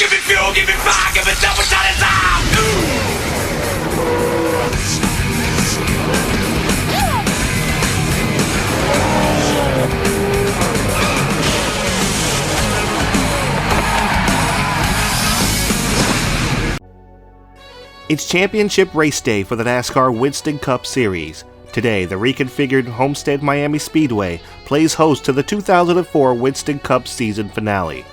Give me fuel, give me fire, give me double shot of time. It's championship race day for the NASCAR Winston Cup Series. Today, the reconfigured Homestead Miami Speedway plays host to the 2004 Winston Cup season finale.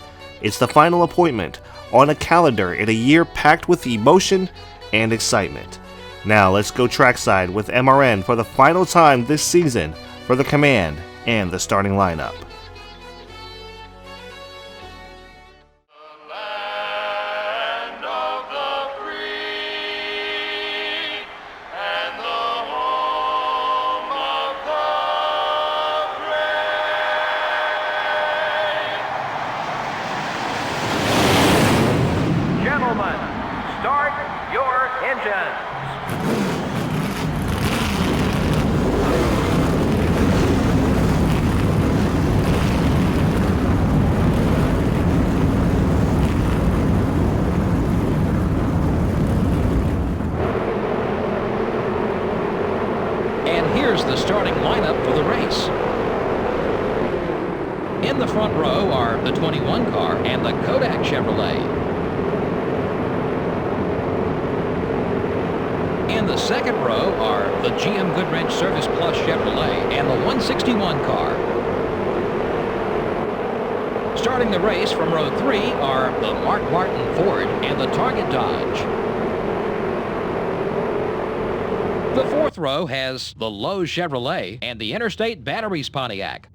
It's the final appointment on a calendar in a year packed with emotion and excitement. Now let's go trackside with MRN for the final time this season for the command and the starting lineup. Start your engines. And here's the starting lineup for the race. In the front row are the 21 car and the Kodak Chevrolet. In the second row are the GM Goodwrench Service Plus Chevrolet and the 161 car. Starting the race from row 3 are the Mark Martin Ford and the Target Dodge. The fourth row has the Lowe's Chevrolet and the Interstate Batteries Pontiac.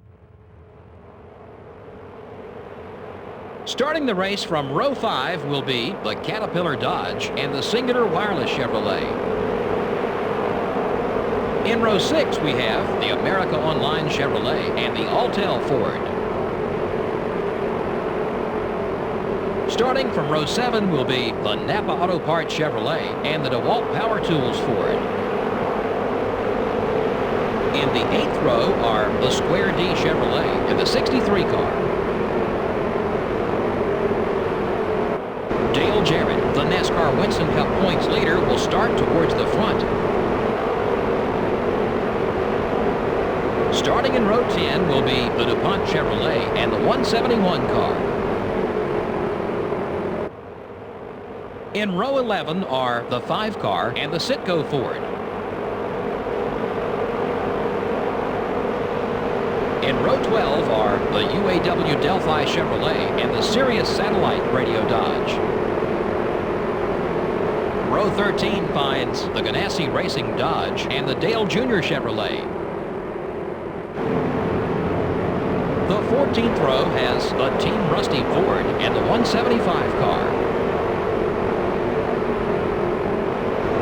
Starting the race from row 5 will be the Caterpillar Dodge and the Singular Wireless Chevrolet. In row 6, we have the America Online Chevrolet and the Altel Ford. Starting from row 7 will be the Napa Auto Parts Chevrolet and the DeWalt Power Tools Ford. In the 8th row are the Square D Chevrolet and the 63 car. Dale Jarrett, the NASCAR Winston Cup points leader, will start towards the front. Starting in row 10 will be the DuPont Chevrolet and the 171 car. In row 11 are the 5 car and the Citgo Ford. In row 12 are the UAW Delphi Chevrolet and the Sirius Satellite Radio Dodge. Row 13 finds the Ganassi Racing Dodge and the Dale Jr. Chevrolet. The 14th row has the Team Rusty Ford and the 175 car.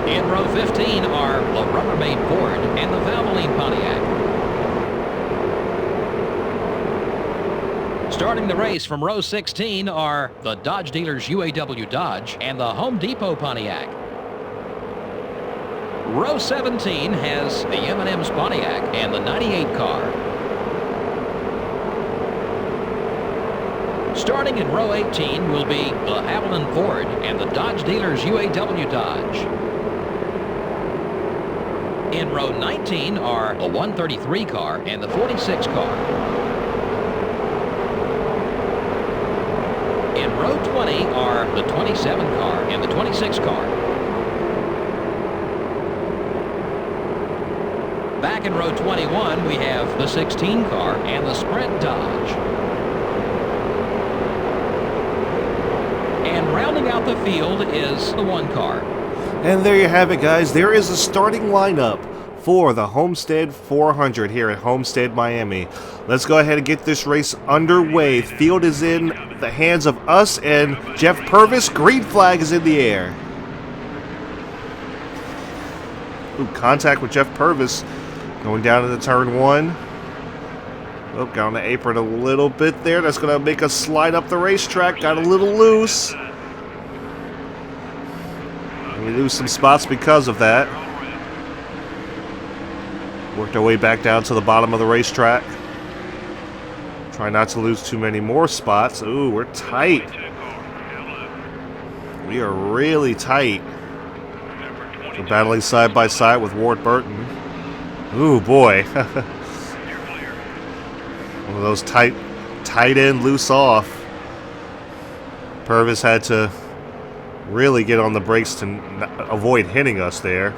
In row 15 are the Rubbermaid Ford and the Valvoline Pontiac. Starting the race from row 16 are the Dodge Dealers UAW Dodge and the Home Depot Pontiac. Row 17 has the M&M's Pontiac and the 98 car. Starting in row 18 will be the Avalon Ford and the Dodge Dealers UAW Dodge. In row 19 are the 133 car and the 46 car. In row 20 are the 27 car and the 26 car. Back in row 21, we have the 16 car and the Sprint Dodge. And rounding out the field is the 1 car. And there you have it, guys. There is a starting lineup for the Homestead 400 here at Homestead, Miami. Let's go ahead and get this race underway. The field is in the hands of us and Jeff Purvis. Green flag is in the air. Ooh, contact with Jeff Purvis going down into turn 1. Oh, got on the apron a little bit there. That's going to make us slide up the racetrack. Got a little loose. We lose some spots because of that. Worked our way back down to the bottom of the racetrack. Try not to lose too many more spots. Ooh, we're tight. We are really tight. We're battling side by side with Ward Burton. Ooh, boy. One of those tight end, loose off. Purvis had to really get on the brakes to avoid hitting us there.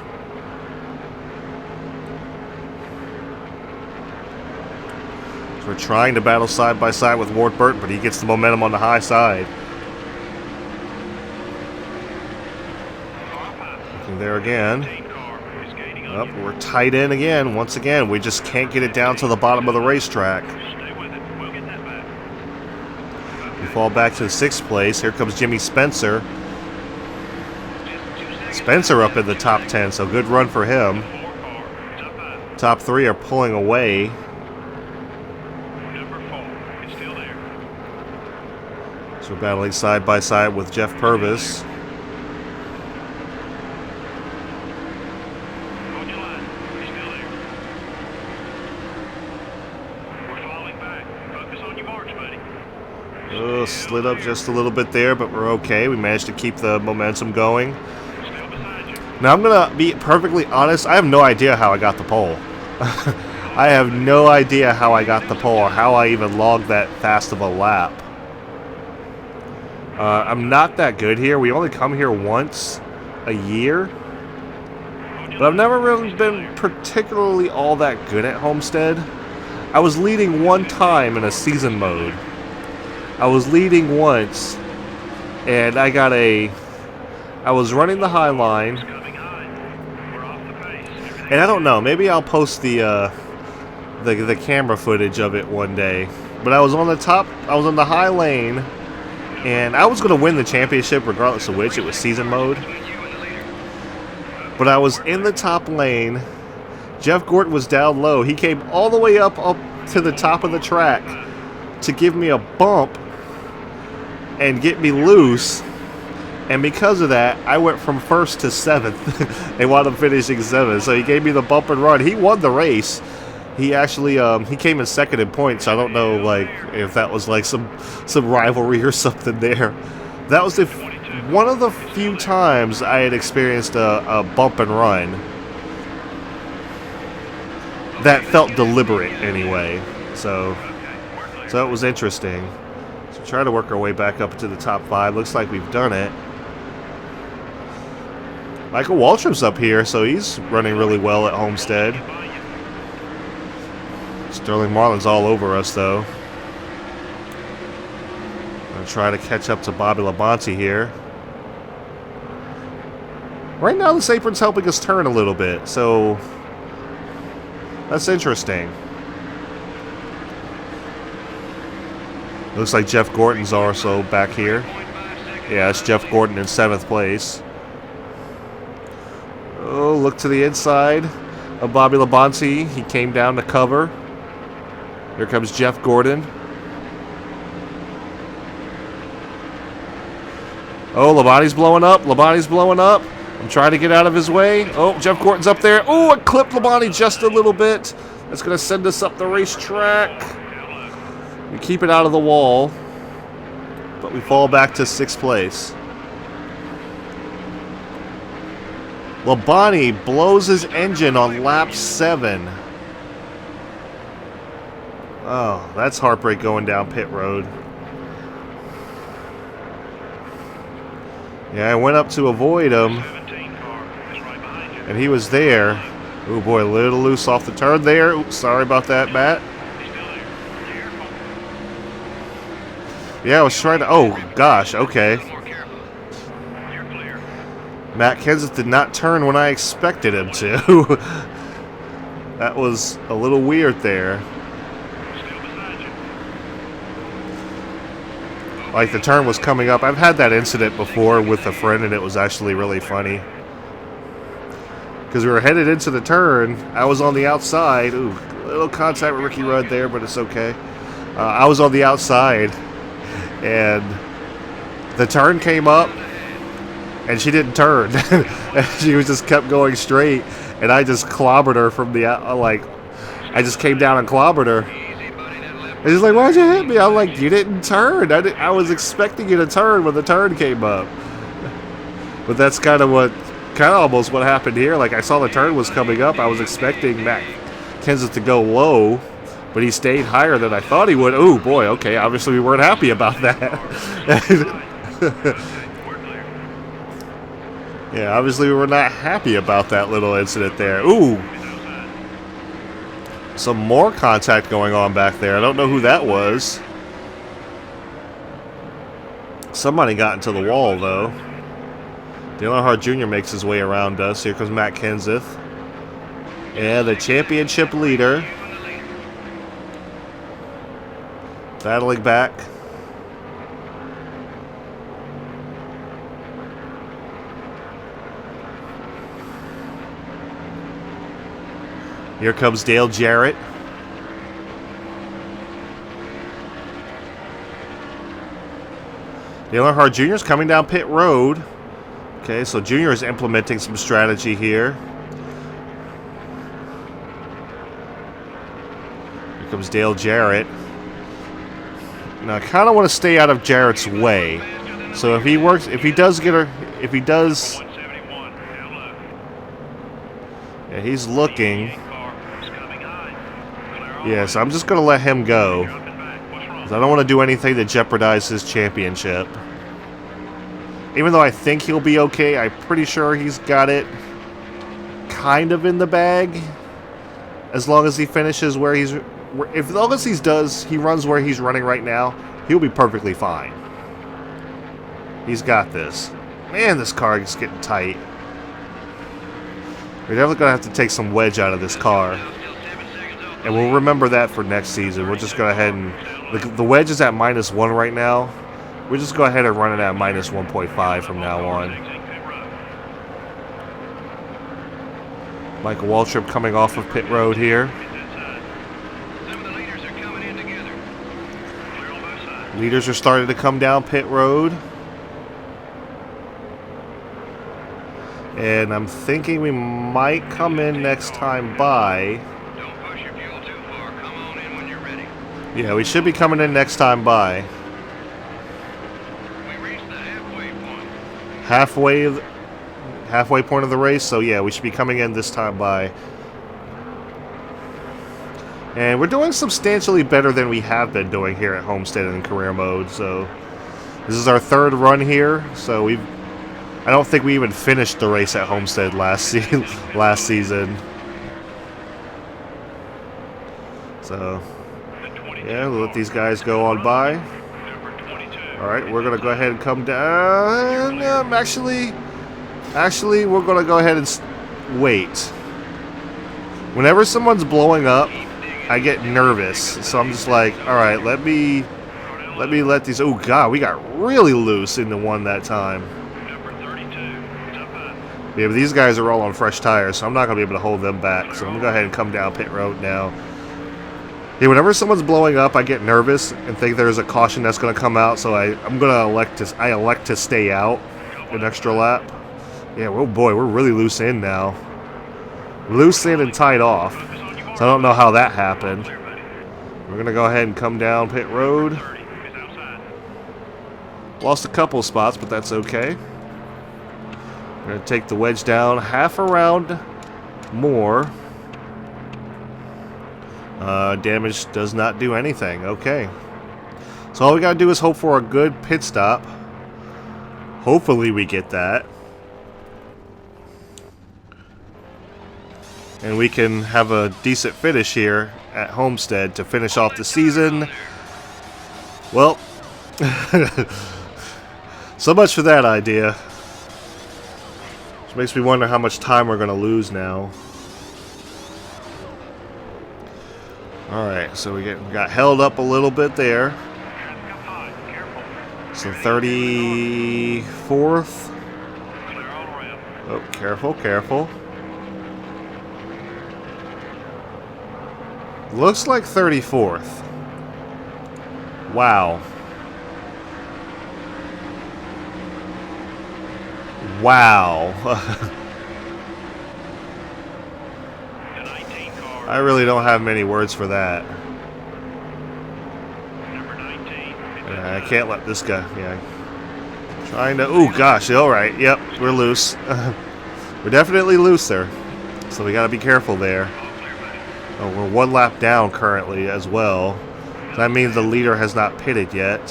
So we're trying to battle side by side with Ward Burton, but he gets the momentum on the high side. Looking there again. Up, we're tight in again. Once again, we just can't get it down to the bottom of the racetrack. We fall back to the 6th place. Here comes Jimmy Spencer. Spencer up in the top 10, so good run for him. Top 3 are pulling away. So we're battling side by side with Jeff Purvis. Slid up just a little bit there, but we're okay. We managed to keep the momentum going. Now, I'm going to be perfectly honest. I have no idea how I got the pole. I have no idea how I got the pole or how I even logged that fast of a lap. I'm not that good here. We only come here once a year. But I've never really been particularly all that good at Homestead. I was leading one time in a season mode. I was leading once, and I was running the high line, and I don't know, maybe I'll post the camera footage of it one day, but I was on the top, I was on the high lane, and I was going to win the championship regardless of which. It was season mode, but I was in the top lane. Jeff Gordon was down low. He came all the way up to the top of the track to give me a bump and get me loose, and because of that, I went from 1st to 7th and wound up finishing 7th. So he gave me the bump and run. He won the race. He actually he came in 2nd in points. I don't know like if that was like some rivalry or something there. That was one of the few times I had experienced a bump and run that felt deliberate anyway. So it was interesting. Try to work our way back up to the top 5. Looks like we've done it. Michael Waltrip's up here, so he's running really well at Homestead. Sterling Marlin's all over us, though. Gonna try to catch up to Bobby Labonte here. Right now, this apron's helping us turn a little bit, so that's interesting. Looks like Jeff Gordon's also back here. Yeah, it's Jeff Gordon in 7th place. Oh, look to the inside of Bobby Labonte. He came down to cover. Here comes Jeff Gordon. Oh, Labonte's blowing up. Labonte's blowing up. I'm trying to get out of his way. Oh, Jeff Gordon's up there. Oh, I clipped Labonte just a little bit. That's going to send us up the racetrack. We keep it out of the wall, but we fall back to 6th place. Labonte blows his engine on lap 7. Oh, that's heartbreak going down pit road. Yeah, I went up to avoid him, and he was there. Oh boy, a little loose off the turn there. Oops, sorry about that, Matt. Yeah, I was trying to... Oh, gosh, okay. Matt Kenseth did not turn when I expected him to. That was a little weird there. Like, the turn was coming up. I've had that incident before with a friend, and it was actually really funny. Because we were headed into the turn. I was on the outside. Ooh, a little contact with Ricky Rudd there, but it's okay. I was on the outside. And the turn came up, and she didn't turn. She was just kept going straight, and I just clobbered her from the I just came down and clobbered her. And she's like, "Why'd you hit me?" I'm like, "You didn't turn. I was expecting you to turn when the turn came up." But that's kind of almost what happened here. Like, I saw the turn was coming up. I was expecting Matt Kenseth to go low, but he stayed higher than I thought he would. Oh, boy, okay. Obviously, we weren't happy about that. Yeah, obviously, we were not happy about that little incident there. Ooh. Some more contact going on back there. I don't know who that was. Somebody got into the wall, though. Dale Earnhardt Jr. makes his way around us. Here comes Matt Kenseth. Yeah, the championship leader. Battling back. Here comes Dale Jarrett. Dale Earnhardt Jr. is coming down pit road. Okay, so Jr. is implementing some strategy here. Here comes Dale Jarrett. Now, I kind of want to stay out of Jarrett's way. So if he does get her, yeah, he's looking. Yeah, so I'm just going to let him go. I don't want to do anything to jeopardize his championship. Even though I think he'll be okay, I'm pretty sure he's got it kind of in the bag. As long as he finishes where he's... As long as he runs where he's running right now, he'll be perfectly fine. He's got this. Man, this car is getting tight. We're definitely going to have to take some wedge out of this car. And we'll remember that for next season. We'll just go ahead and... The wedge is at -1 right now. We'll just go ahead and run it at -1.5 from now on. Michael Waltrip coming off of pit road here. Leaders are starting to come down pit road. And I'm thinking we might come in next time by. Yeah, we should be coming in next time by. Halfway point of the race, so yeah, we should be coming in this time by. And we're doing substantially better than we have been doing here at Homestead in career mode, so this is our third run here, so I don't think we even finished the race at Homestead last season. So yeah, we'll let these guys go on by. Alright, we're going to go ahead and come down. Actually, we're going to go ahead and wait. Whenever someone's blowing up, I get nervous. So I'm just like, alright, let me let these... Oh, God, we got really loose into one that time. Yeah, but these guys are all on fresh tires, so I'm not going to be able to hold them back. So I'm going to go ahead and come down pit road now. Yeah, whenever someone's blowing up, I get nervous and think there's a caution that's going to come out, so I elect to stay out an extra lap. Yeah, oh boy, we're really loose in now. Loose in and tied off. So I don't know how that happened. We're going to go ahead and come down pit road. Lost a couple spots, but that's okay. We're going to take the wedge down half a round more. Damage does not do anything. Okay. So all we gotta do is hope for a good pit stop. Hopefully we get that. And we can have a decent finish here at Homestead to finish off the season. Well, so much for that idea. Which makes me wonder how much time we're gonna lose now. Alright, so we got held up a little bit there. So 34th. Oh, careful, careful. Looks like 34th. Wow. Wow. I really don't have many words for that. I can't let this guy. Yeah. Trying to... Ooh, gosh. All right. Yep, we're loose. We're definitely looser. So we got to be careful there. Oh, we're 1 lap down currently as well. That means the leader has not pitted yet.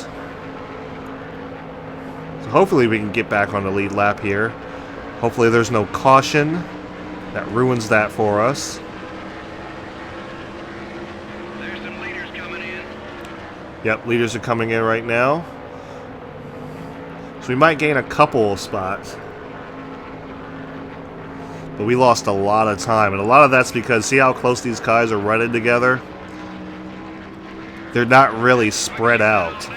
So hopefully we can get back on the lead lap here. Hopefully there's no caution that ruins that for us. There's some leaders coming in. Yep, leaders are coming in right now. So we might gain a couple of spots. But we lost a lot of time. And a lot of that's because, see how close these guys are running together? They're not really spread out.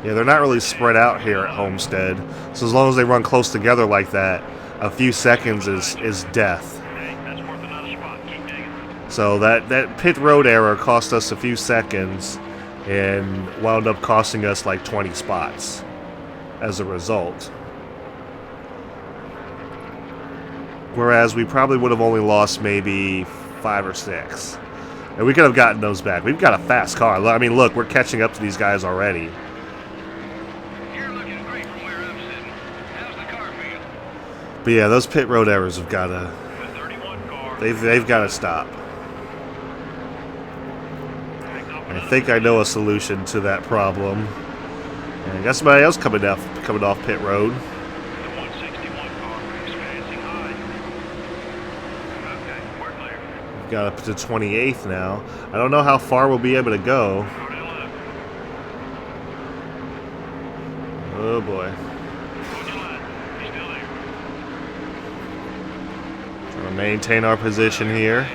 Yeah, they're not really spread out here at Homestead. So as long as they run close together like that, a few seconds is death. So that pit road error cost us a few seconds and wound up costing us like 20 spots as a result. Whereas we probably would have only lost maybe 5 or 6. And we could have gotten those back. We've got a fast car. I mean, look, we're catching up to these guys already. You're looking great from where I'm sitting. How's the car feel? But yeah, those pit road errors have got to... The 31 car. They've got to stop. I think I know a solution to that problem. And I got somebody else coming off pit road. The 161 car is passing high. Okay, we're clear. We've got up to 28th now. I don't know how far we'll be able to go. Oh boy. He's still there. Trying to maintain our position here.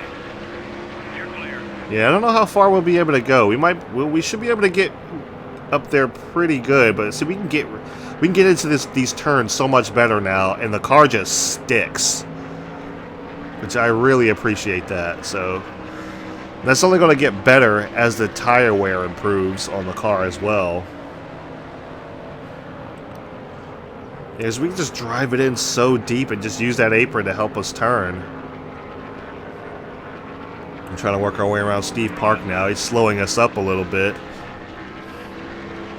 You're clear. Yeah, I don't know how far we'll be able to go. We should be able to get up there pretty good, but see, we can get into these turns so much better now, and the car just sticks, which I really appreciate that. So that's only going to get better as the tire wear improves on the car as well. As we can just drive it in so deep and just use that apron to help us turn. I'm trying to work our way around Steve Park now. He's slowing us up a little bit.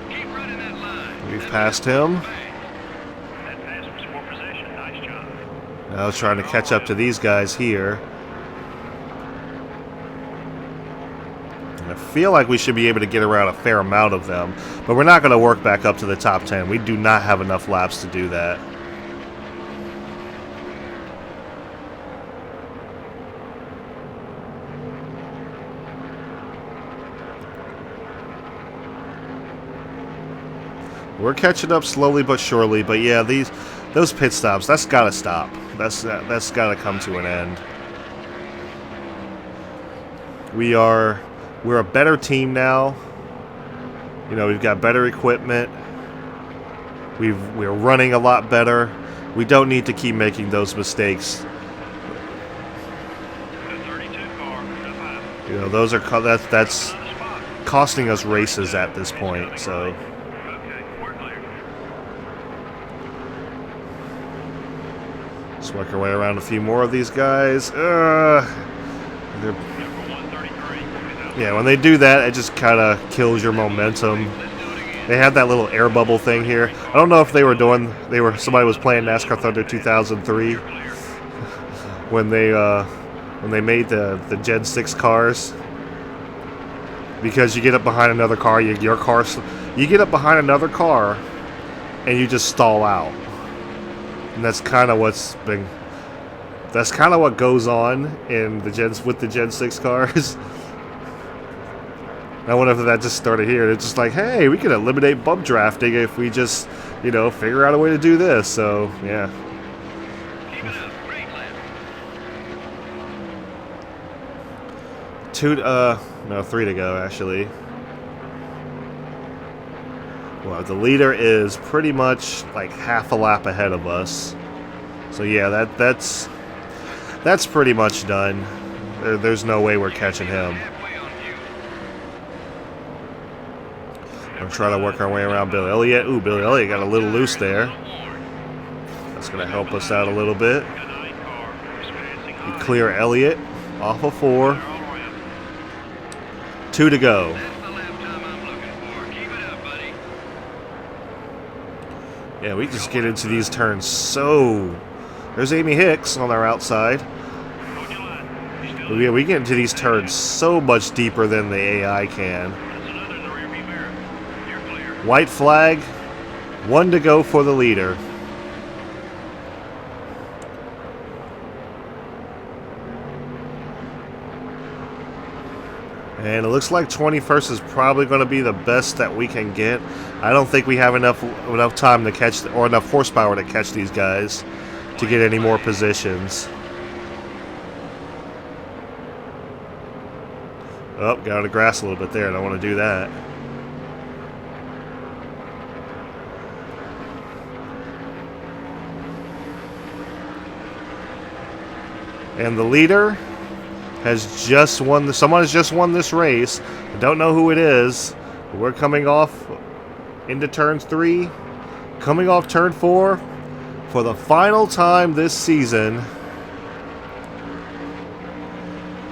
Keep running that line. We've passed him. That pass was for possession. Nice job. Now trying to catch up to these guys here. And I feel like we should be able to get around a fair amount of them, but we're not going to work back up to the top 10. We do not have enough laps to do that. We're catching up slowly but surely, but yeah, those pit stops, that's got to stop. That's got to come to an end. We're a better team now. You know, we've got better equipment. We're running a lot better. We don't need to keep making those mistakes. The 32 car up high. You know, that's costing us races at this point. So. Okay, we're clear. Let's work our way around a few more of these guys. Yeah, when they do that, it just kind of kills your momentum. They had that little air bubble thing here. I don't know if somebody was playing NASCAR Thunder 2003 when they made the Gen 6 cars. Because you get up behind another car, you get up behind another car, and you just stall out. And that's kind of what goes on with the Gen 6 cars. I wonder if that just started here. It's just like, hey, we can eliminate bump drafting if we just, figure out a way to do this. So, yeah. Keep it up. Great lap. 3 to go, actually. Well, the leader is pretty much like half a lap ahead of us. So, yeah, that's pretty much done. There's no way we're catching him. I'm trying to work our way around Bill Elliott. Ooh, Bill Elliott got a little loose there. That's going to help us out a little bit. We clear Elliott off of 4. 2 to go. Yeah, we just get into these turns so... There's Amy Hicks on our outside. But yeah, we get into these turns so much deeper than the AI can. White flag. 1 to go for the leader. And it looks like 21st is probably going to be the best that we can get. I don't think we have enough time to catch, or enough horsepower to catch these guys to get any more positions. Oh, got on the grass a little bit there. I don't want to do that. And the leader has just won. Someone has just won this race. I don't know who it is. But we're coming off into turn 3, coming off turn 4 for the final time this season.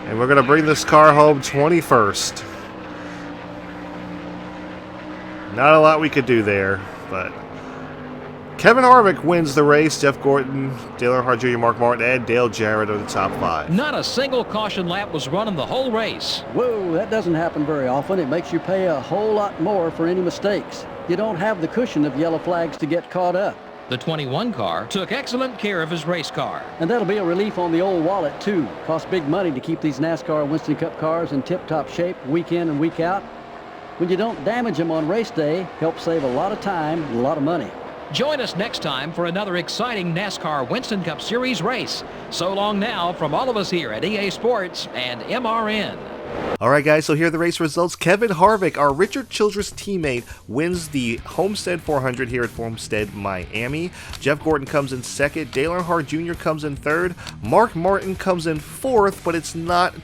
And we're going to bring this car home 21st. Not a lot we could do there, but Kevin Harvick wins the race. Jeff Gordon, Dale Earnhardt Jr., Mark Martin, and Dale Jarrett are the top 5. Not a single caution lap was run in the whole race. Whoa, that doesn't happen very often. It makes you pay a whole lot more for any mistakes. You don't have the cushion of yellow flags to get caught up. The 21 car took excellent care of his race car. And that'll be a relief on the old wallet, too. Costs big money to keep these NASCAR Winston Cup cars in tip-top shape week in and week out. When you don't damage them on race day, helps save a lot of time and a lot of money. Join us next time for another exciting NASCAR Winston Cup Series race. So long now from all of us here at EA Sports and MRN. Alright guys, so here are the race results. Kevin Harvick, our Richard Childress teammate, wins the Homestead 400 here at Homestead, Miami. Jeff Gordon comes in second. Dale Earnhardt Jr. comes in third. Mark Martin comes in fourth, but it's not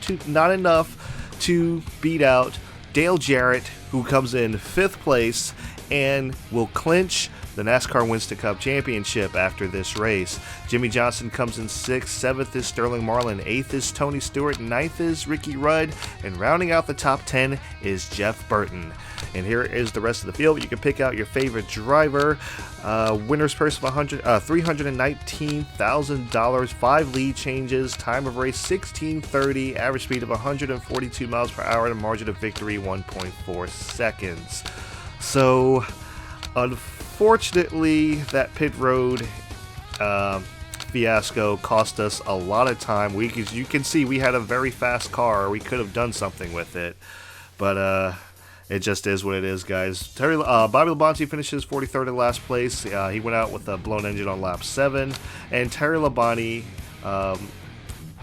enough to beat out Dale Jarrett, who comes in fifth place and will clinch the NASCAR Winston Cup Championship after this race. Jimmy Johnson comes in 6th, 7th is Sterling Marlin, 8th is Tony Stewart, 9th is Ricky Rudd, and rounding out the top 10 is Jeff Burton. And here is the rest of the field. You can pick out your favorite driver. Winner's purse of $319,000, 5 lead changes, time of race 16:30, average speed of 142 miles per hour, and margin of victory 1.4 seconds. So, unfortunately, that pit road fiasco cost us a lot of time. As you can see, we had a very fast car. We could have done something with it, but it just is what it is, guys. Bobby Labonte finishes 43rd in last place. He went out with a blown engine on lap 7, and Terry Labonte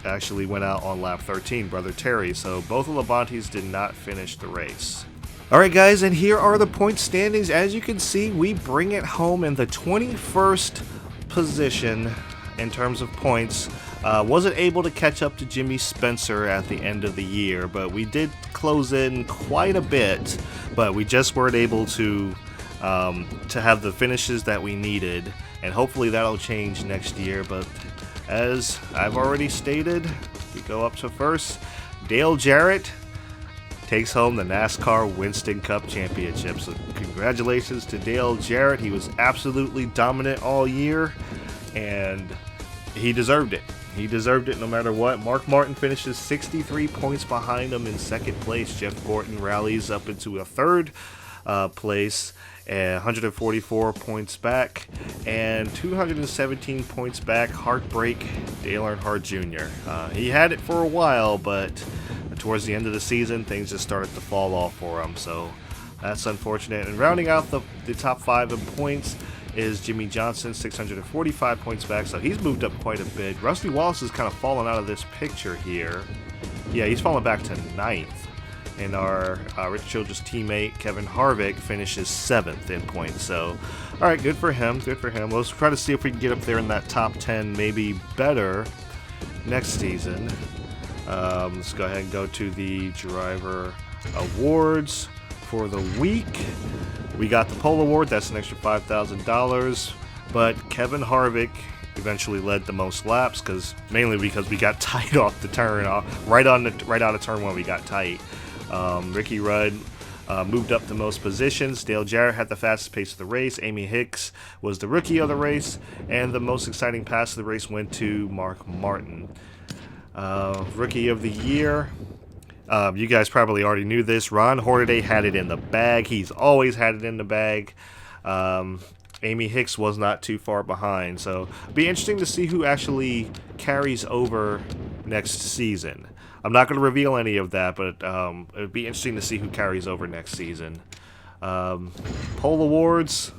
actually went out on lap 13, brother Terry. So both of Labontes did not finish the race. Alright guys, and here are the point standings. As you can see, we bring it home in the 21st position in terms of points. Wasn't able to catch up to Jimmy Spencer at the end of the year, but we did close in quite a bit, but we just weren't able to have the finishes that we needed, and hopefully that'll change next year. But as I've already stated, we go up to first. Dale Jarrett takes home the NASCAR Winston Cup Championship. So congratulations to Dale Jarrett. He was absolutely dominant all year, and he deserved it. He deserved it no matter what. Mark Martin finishes 63 points behind him in second place. Jeff Gordon rallies up into a third place, and 144 points back, and 217 points back. Heartbreak, Dale Earnhardt Jr. He had it for a while, but towards the end of the season, things just started to fall off for him, so that's unfortunate. And rounding out the top 5 in points is Jimmy Johnson, 645 points back, so he's moved up quite a bit. Rusty Wallace has kind of fallen out of this picture here. Yeah, he's fallen back to 9th. And our Rich Childress teammate, Kevin Harvick, finishes 7th in points. So, alright, good for him, good for him. Let's try to see if we can get up there in that top 10, maybe better next season. Let's go ahead and go to the driver awards for the week. We got the pole award, that's an extra $5,000, but Kevin Harvick eventually led the most laps, mainly because we got tight off the turn, right out of turn 1 we got tight. Ricky Rudd moved up to most positions. Dale Jarrett had the fastest pace of the race. Amy Hicks was the rookie of the race, and the most exciting pass of the race went to Mark Martin. Rookie of the year. You guys probably already knew this. Ron Hornaday had it in the bag. He's always had it in the bag. Amy Hicks was not too far behind. So it'll be interesting to see who actually carries over next season. I'm not going to reveal any of that, but it would be interesting to see who carries over next season. Poll awards.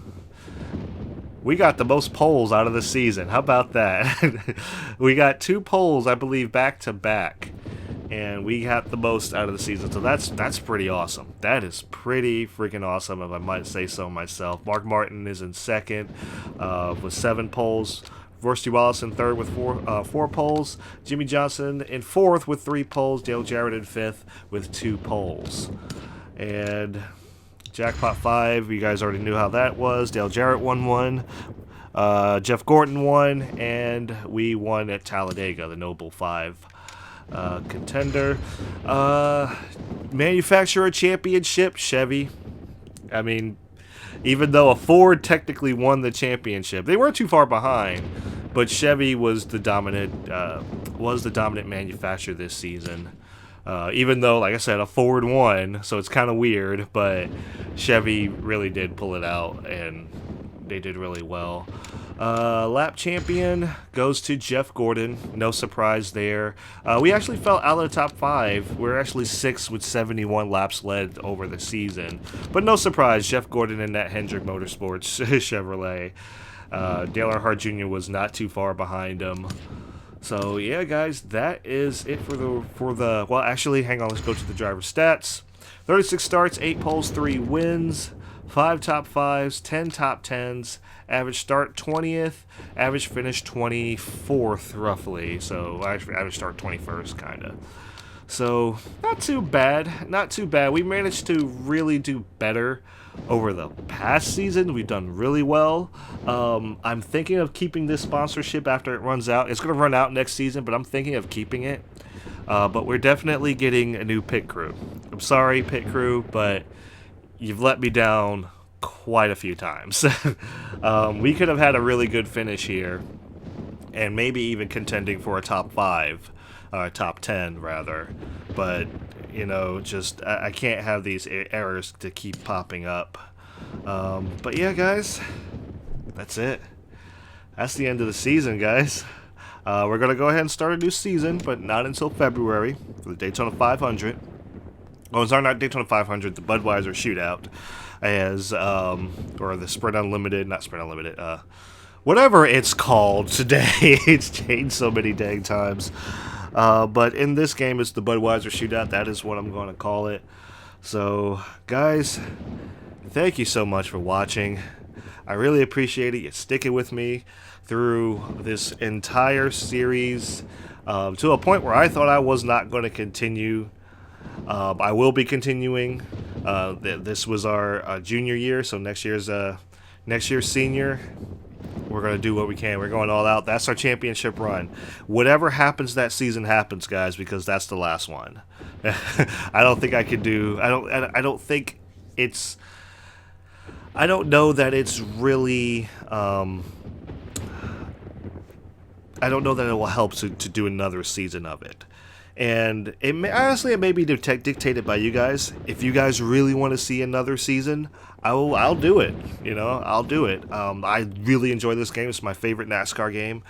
We got the most polls out of the season. How about that? We got 2 polls, I believe, back to back. And we got the most out of the season. So that's pretty awesome. That is pretty freaking awesome, if I might say so myself. Mark Martin is in second with 7 polls. Varsity Wallace in third with 4 polls. Jimmy Johnson in fourth with 3 polls. Dale Jarrett in fifth with 2 polls. And Jackpot 5, you guys already knew how that was. Dale Jarrett won 1. Jeff Gordon won. And we won at Talladega, the Noble 5. Contender. Manufacturer championship, Chevy. I mean, even though a Ford technically won the championship, they weren't too far behind, but Chevy was the dominant manufacturer this season. Even though, like I said, a Ford won, so it's kind of weird, but Chevy really did pull it out, and they did really well. Lap champion goes to Jeff Gordon. No surprise there. We actually fell out of the top 5. We're actually 6th with 71 laps led over the season. But no surprise, Jeff Gordon in that Hendrick Motorsports Chevrolet. Dale Earnhardt Jr. was not too far behind him. So yeah, guys, that is it for the. Well, actually, hang on. Let's go to the driver stats. 36 starts, 8 poles, 3 wins, 5 top 5s, 10 top 10s. Average start 20th, average finish 24th, roughly. So average start 21st, kind of. So not too bad, not too bad. We managed to really do better over the past season. We've done really well. I'm thinking of keeping this sponsorship after it runs out. It's going to run out next season, but I'm thinking of keeping it. But we're definitely getting a new pit crew. I'm sorry, pit crew, but you've let me down quite a few times. We could have had a really good finish here, and maybe even contending for a top 5, top 10 rather. But you know, just I can't have these errors to keep popping up. But yeah, guys, that's it. That's the end of the season, guys. We're gonna go ahead and start a new season, but not until February for the Daytona 500. Oh, sorry, not Daytona 500, the Budweiser Shootout, or the Sprint Unlimited, not Sprint Unlimited, whatever it's called today. It's changed so many dang times. But in this game, it's the Budweiser Shootout. That is what I'm going to call it. So, guys, thank you so much for watching. I really appreciate it. You sticking with me through this entire series to a point where I thought I was not going to continue. I will be continuing. This was our junior year, so next year's senior. We're going to do what we can. We're going all out. That's our championship run. Whatever happens that season happens, guys, because that's the last one. I don't think I could do. I don't think it's. I don't know that it's really. I don't know that it will help to do another season of it. And it may be dictated by you guys. If you guys really want to see another season, I'll do it. You know, I'll do it. I really enjoy this game. It's my favorite NASCAR game.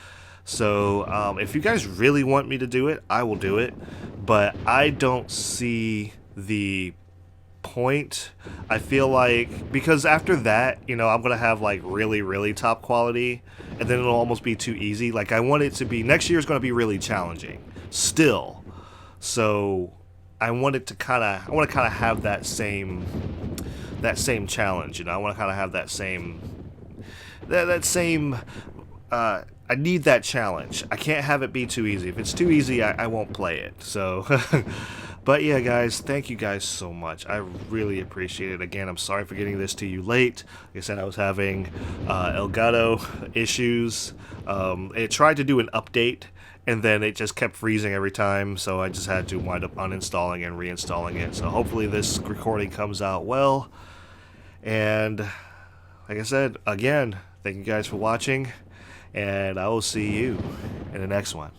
So if you guys really want me to do it, I will do it. But I don't see the point. I feel like, because after that, you know, I'm going to have like really, really top quality. And then it'll almost be too easy. Like, I want it to be, next year's going to be really challenging still. So I want to kind of have that same challenge, you know. I want to kind of have that same I need that challenge. I can't have it be too easy. If it's too easy, I won't play it. So but yeah, guys, thank you guys so much. I really appreciate it. Again, I'm sorry for getting this to you late. Like I said, I was having Elgato issues. It tried to do an update, and then it just kept freezing every time, so I just had to wind up uninstalling and reinstalling it. So hopefully this recording comes out well. And like I said, again, thank you guys for watching, and I will see you in the next one.